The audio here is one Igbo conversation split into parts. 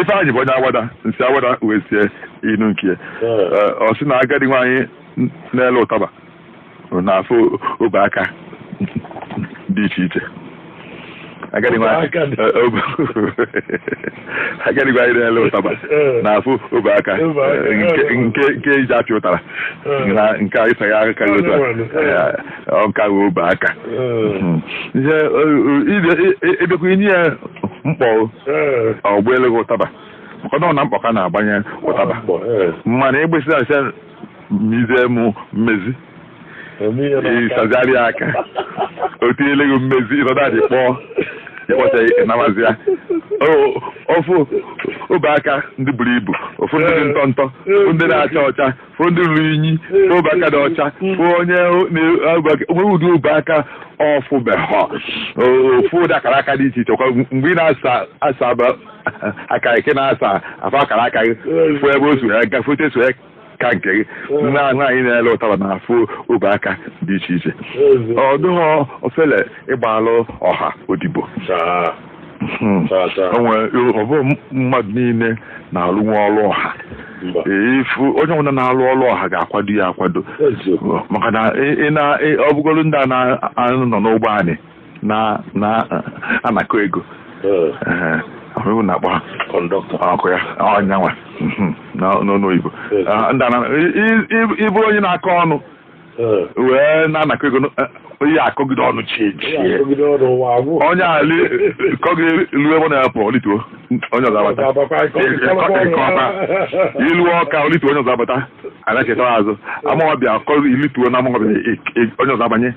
ife anyị bụ onye awada nsị awada wee sie inu nke ọ sị na agadi nwaanyị na-ele ụtaba na-afụ obe aka dị iche iche agadi nwaanyị na-ele ụtaba na-afụ obe aka nke iji apị ụtara na nke a ịsa ya aka nka wee obe aka ebekwa inye ya mkpọ ọgbụele gị ụtaba maka na ọ na mkpọ ka na-agbanye ụtaba mana egbesiri asị mizie mụ mmezi ịsazigharị aka o tinyele gị mmezi ịnọdadị kpọọ ịkpọcha namazi ya ofu obe aka ndị buru ibu ofu ndị dị ntọ ntọ ofu ndị na-acha ọcha ofu ndị ruru inyi obe aka dị ọcha onye nwere ụdị obe aka ọfụbeghọ ofu ụdị akara aka dị iche iche mgbe ị na-asa aka ike na-asa afọ akara aka gị fụ ebe o so ya gafote so ya ka nke gị nwaanyị na-ele ụtaba na-afụ obe aka dị iche iche ọ dịghọ ofele ịgbalụ ọha odibo ọ bụ mmadụ niile na-alụ nwa ọrụ ọha ifu onye ọbụla na-alụ ọrụ ọha ga-akwado ya akwado maka na ọ bụgoro ndị a na-anọ n'ụgbọ anyị na-anakọ ego ahụhụ na-akpọ ọkụ ya ọnyanwa n'ọnụ oyibo ịbụrụ onye na-akọ ọnụ wee na-anakọ ego ihe akọgide ọnụ chie onye a kọgide ilu ebe na-apụ olituo onye ọzọ abata ilu ọka olituo onye ọzọ abata anacheta azụ amaọbịa kọgide ilituo na amaọbịa onye ọzọ abanye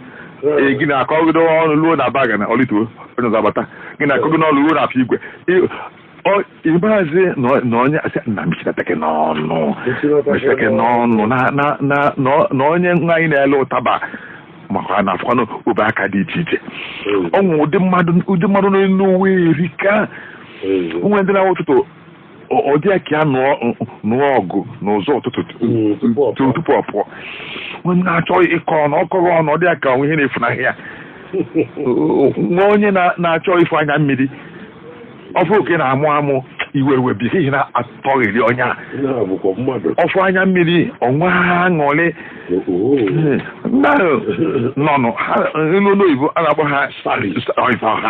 gị na-akọgide ọnụ luo na baga na olituo onye ọzọ abata gị na-akọgide ọnụ luo na afọ igwe ịgbazi na onye na mechiteke n'ọnụ na onye nwaanyị na-ele ụtaba maka na afọnụ obe aka dị iche iche ọnwụ ụdị mmadụ n'uwe erika onwe ndị na ụtụtụ ọdị ya ka ya nụọ ọgụ n'ụzọ ụtụtụ tupu ọ pụọ onye na-achọ ịkọ ọnụ ọkọghị ọnụ ọ dị ya ka onwe ihe na-efunahịa nwa onye na-achọ ifu anya mmiri ọfụ oke na-amụ amụ iwe webi ihe na-atọghịrị ọnya ọfụ anya mmiri ọnwa aṅụrị nọnụ elu n'oyibo a na-akpọ ha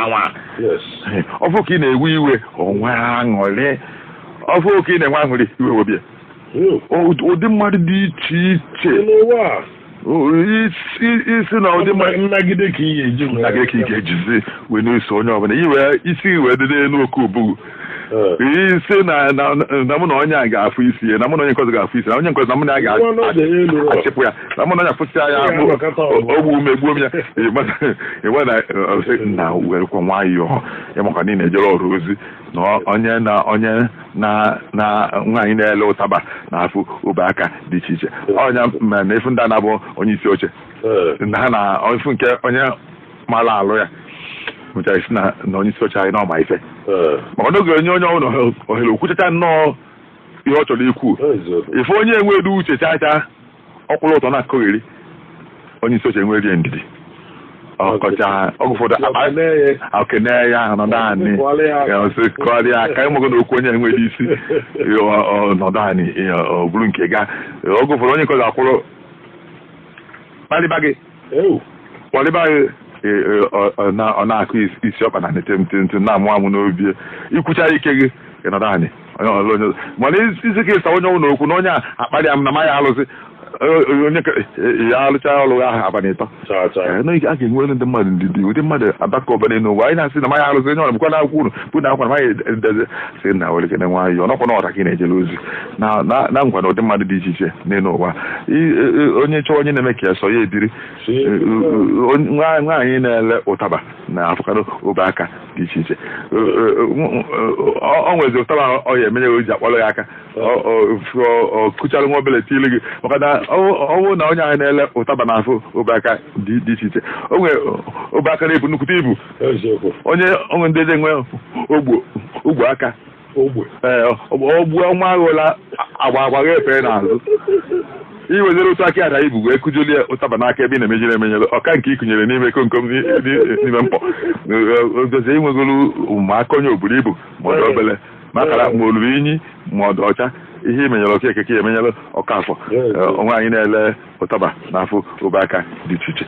nwa ọfụ oke na-ewe iwe ọnwa aṅụrị ọfụ oke na-enwe aṅụrị iwe webi ụdị mmadụ dị iche iche isi na ụdị nnagide ka ị ga-ejizi wee na-eso onye ọbụla isi wee dị n'elu oke ubugu isi na mụ na onye a ga-afụ isi ya na mụ na onye nkọzi ga-afụ isi na onye nkọzi na mụ na ya ga-achịpụ ya na mụ na onye afụsị ya ogbu ume gbuo m ya enwe na werekwa nwayọọ ya maka niile ejere ọrụ ozi na onye na nwaanyị na-ele ụtaba na-afụ obe aka dị iche iche ọnya na efu ndị a na-abụ onye isi oche ha na efu nke onye mara alụ ya mụchara isi na onye isi oche anyị na ọma ife maka n'oge onye ọbụla ohere okwuchacha nnọọ ihe ọ chọrọ ikwu ife onye enwedu uche chacha ọkwụrụ ụtọ na-akọgheri onye isi oche enwerie ndidi ọkọcha ọgụ ụfọdụ okene ya nọdụ anyị kọrịa aka ịmụgo na okwu onye enwere isi nọdụ anyị ọ bụrụ nke ga ọgụ ụfọdụ onye nkọzi akwụrụ kpalịba gị ọ na-akụ isi ọkpa na nete na-amụ amụ n'obi ikwucha ike gị nọdụ anyị mana isi ka ịsa onye ọnwụ na okwu na onye a akparị m na ma ya alụsị onye ya alụcha ọlụ ahụ abalị ịtọ a ga-enwere ndị mmadụ ndidi ụdị mmadụ abaka ọbara n'ụwa anyị na-asị na ma ya alụsị onye ọrụ bụkwa na-akwụ uru bụ na akwa na ma ya edeze sị na were kene nwaanyị ọnọkwa na ọta ka ị na-ejere ozi na ngwa na ụdị mmadụ dị iche iche n'elu ụwa onye chọọ onye na-eme ka ya sọ ya ediri nwaanyị na-ele ụtaba na-afụkarị obe aka dị iche iche ọ nwezi ụtaba ọ ya emenye o ji akpọrọ ya aka ọ kụchara nwa obele tili gị maka na ọwụ na onye ahụ na-ele ụtaba na-afụ obe aka dị iche iche o nwere obe aka na-ebu nnukwute ibu onwe ndị eze nwe ogbu aka ogbuo nwa aghụla agba efere n'azụ iwezere otu aka ada ibu wee kụjulie ụtaba n'aka ebe ị na-emejiri emenyere ọka nke ịkụnyere n'ime komkom n'ime mkpọ ogozi inwegolu ụmụaka onye oburu ibu ma ọ dị obele ma akara ma olulu inyi ma ọdụ ọcha ihe imenyere ọka ekeke emenyere ọkafọ onwe anyị na-ele ụtaba n'afọ ụbaka dị iche iche